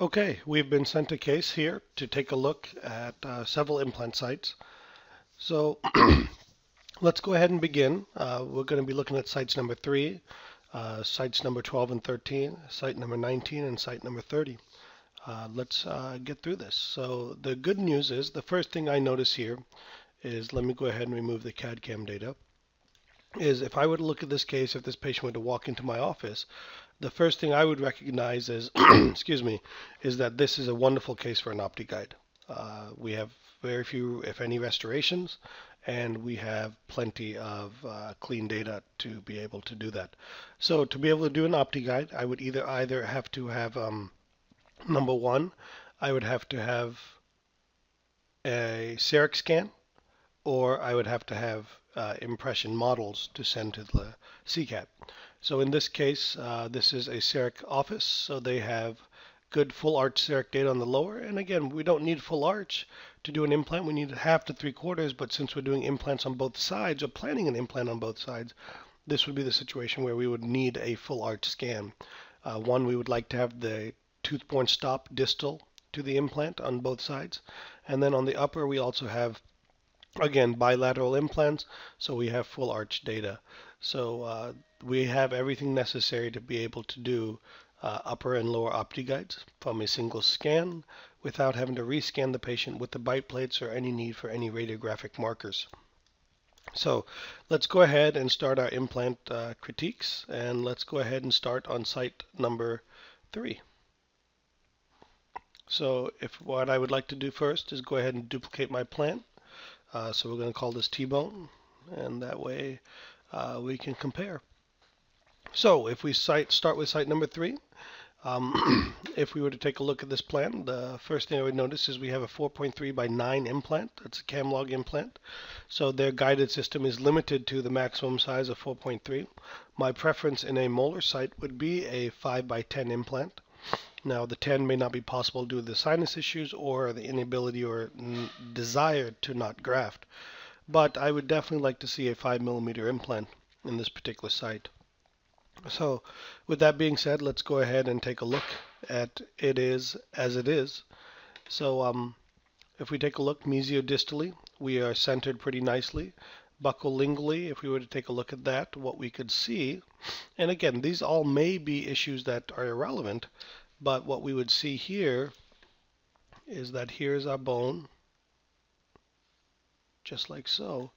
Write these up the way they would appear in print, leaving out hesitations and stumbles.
Okay, we've been sent a case here to take a look at several implant sites. So let's go ahead and begin. We're going to be looking at sites number 3, sites number 12 and 13, site number 19, and site number 30. Let's get through this. So the good news is the first thing I notice here is, let me go ahead and remove the CAD CAM data, is if I were to look at this case, if this patient were to walk into my office, the first thing I would recognize is, excuse me, is that this is a wonderful case for an OptiGuide. We have very few, if any, restorations, and we have plenty of clean data to be able to do that. So to be able to do an OptiGuide, I would either have to have number one, I would have to have a CEREC scan, or I would have to have impression models to send to the CCAT. So in this case, this is a CEREC office, so they have good full arch CEREC data on the lower. And again, we don't need full arch to do an implant. We need half to 3/4, but since we're doing implants on both sides, or planning an implant on both sides, this would be the situation where we would need a full arch scan. One, we would like to have the tooth-borne stop distal to the implant on both sides. And then on the upper, we also have, again, bilateral implants, so we have full arch data. So we have everything necessary to be able to do upper and lower OptiGuides from a single scan without having to rescan the patient with the bite plates or any need for any radiographic markers. So let's go ahead and start our implant critiques, and let's go ahead and start on site number 3. So what I would like to do first is go ahead and duplicate my plan. So we're going to call this T-bone, and that way we can compare. So if we start with site number 3, if we were to take a look at this plan, the first thing I would notice is we have a 4.3 by 9 implant. That's a Camlog implant. So their guided system is limited to the maximum size of 4.3. My preference in a molar site would be a 5 by 10 implant. Now, the 10 may not be possible due to the sinus issues or the inability or desire to not graft, but I would definitely like to see a 5mm implant in this particular site. So with that being said, let's go ahead and take a look at it is as it is. So if we take a look mesiodistally, we are centered pretty nicely. Buccolingually, if we were to take a look at that, what we could see, and again, these all may be issues that are irrelevant, but what we would see here is that here's our bone, just like so.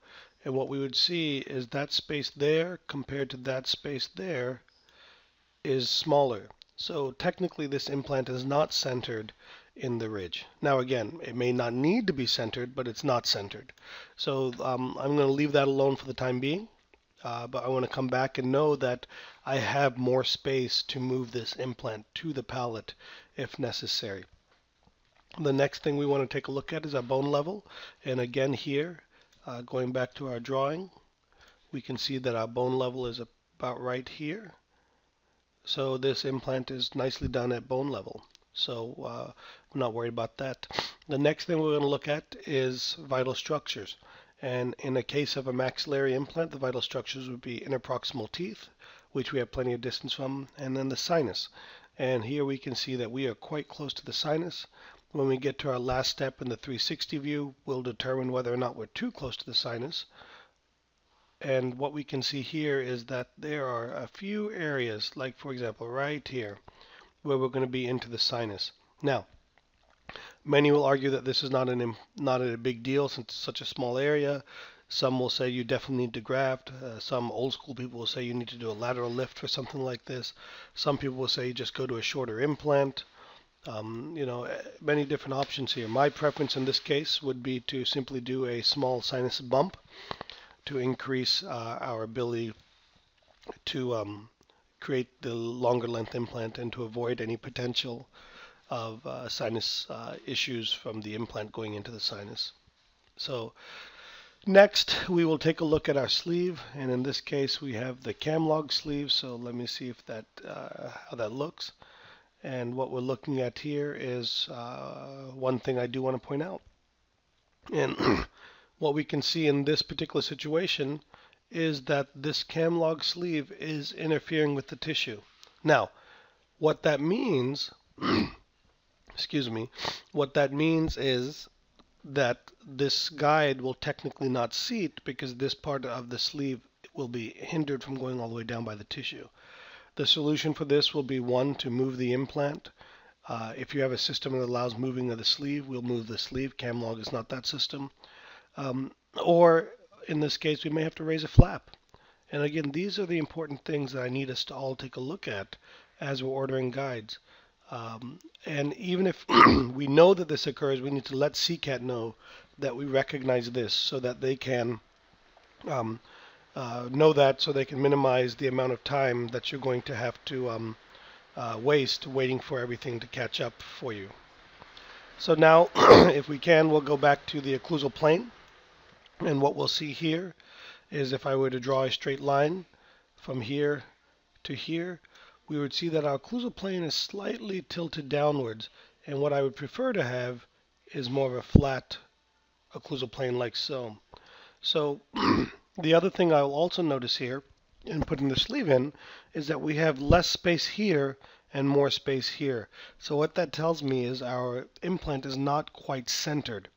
And what we would see is that space there compared to that space there is smaller. So technically this implant is not centered in the ridge. Now again, it may not need to be centered, but it's not centered. So I'm going to leave that alone for the time being. But I want to come back and know that I have more space to move this implant to the palate if necessary. The next thing we want to take a look at is our bone level. And again here, going back to our drawing, we can see that our bone level is about right here. So this implant is nicely done at bone level. So I'm not worried about that. The next thing we're going to look at is vital structures. And in a case of a maxillary implant, the vital structures would be interproximal teeth, which we have plenty of distance from, and then the sinus. And here we can see that we are quite close to the sinus. When we get to our last step in the 360 view, we'll determine whether or not we're too close to the sinus. And what we can see here is that there are a few areas, like for example right here, where we're going to be into the sinus. Now, many will argue that this is not a big deal since it's such a small area. Some will say you definitely need to graft. Some old school people will say you need to do a lateral lift for something like this. Some people will say you just go to a shorter implant. Many different options here. My preference in this case would be to simply do a small sinus bump to increase our ability to create the longer length implant and to avoid any potential of sinus issues from the implant going into the sinus. So next we will take a look at our sleeve, and in this case we have the Camlog sleeve. So let me see if that how that looks. And what we're looking at here is one thing I do want to point out. And what we can see in this particular situation is that this Camlog sleeve is interfering with the tissue. Now, what that means excuse me, what that means is that this guide will technically not seat because this part of the sleeve will be hindered from going all the way down by the tissue. The solution for this will be, one, to move the implant. If you have a system that allows moving of the sleeve, we'll move the sleeve. Camlog is not that system. Or in this case, we may have to raise a flap. And again, these are the important things that I need us to all take a look at as we're ordering guides. And even if we know that this occurs, we need to let CCAT know that we recognize this so that they can know that, so they can minimize the amount of time that you're going to have to waste waiting for everything to catch up for you. So now, if we can, we'll go back to the occlusal plane. And what we'll see here is, if I were to draw a straight line from here to here, we would see that our occlusal plane is slightly tilted downwards. And what I would prefer to have is more of a flat occlusal plane like so. So the other thing I'll also notice here in putting the sleeve in is that we have less space here and more space here. So what that tells me is our implant is not quite centered.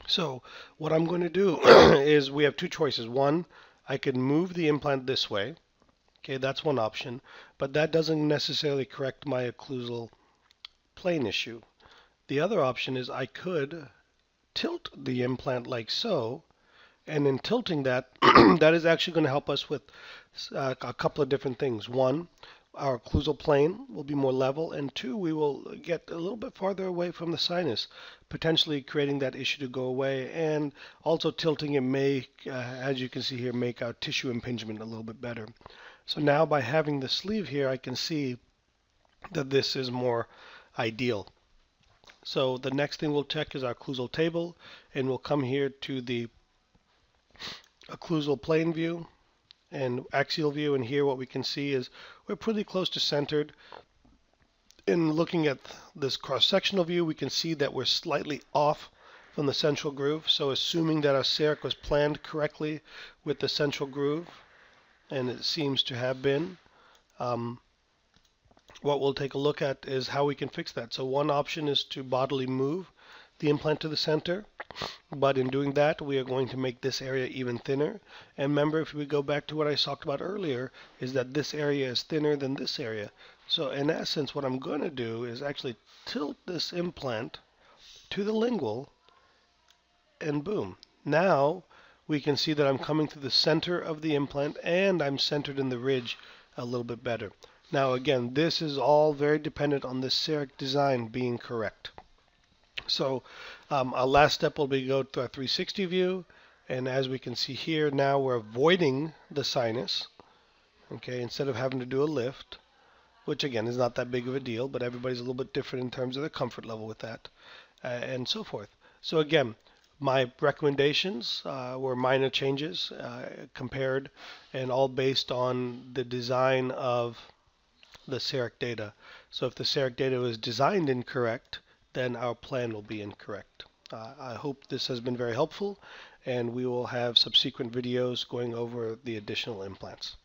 So what I'm going to do is, we have two choices. One, I could move the implant this way. Okay, that's one option, but that doesn't necessarily correct my occlusal plane issue. The other option is I could tilt the implant like so, and in tilting that, that is actually going to help us with a couple of different things. One, our occlusal plane will be more level, and two, we will get a little bit farther away from the sinus, potentially creating that issue to go away, and also tilting it may, as you can see here, make our tissue impingement a little bit better. So now, by having the sleeve here, I can see that this is more ideal. So the next thing we'll check is our occlusal table, and we'll come here to the occlusal plane view and axial view, and here what we can see is we're pretty close to centered. In looking at this cross-sectional view, we can see that we're slightly off from the central groove. So assuming that our CEREC was planned correctly with the central groove, and it seems to have been, what we'll take a look at is how we can fix that. So one option is to bodily move the implant to the center, but in doing that, we are going to make this area even thinner. And remember, if we go back to what I talked about earlier, is that this area is thinner than this area. So in essence, what I'm going to do is actually tilt this implant to the lingual, and boom. Now we can see that I'm coming through the center of the implant, and I'm centered in the ridge a little bit better. Now again, this is all very dependent on the CEREC design being correct. So our last step will be to go to our 360 view, and as we can see here, now we're avoiding the sinus, okay, instead of having to do a lift, which again is not that big of a deal, but everybody's a little bit different in terms of their comfort level with that, and so forth. So again, my recommendations were minor changes compared, and all based on the design of the CEREC data. So if the CEREC data was designed incorrect, then our plan will be incorrect. I hope this has been very helpful, and we will have subsequent videos going over the additional implants.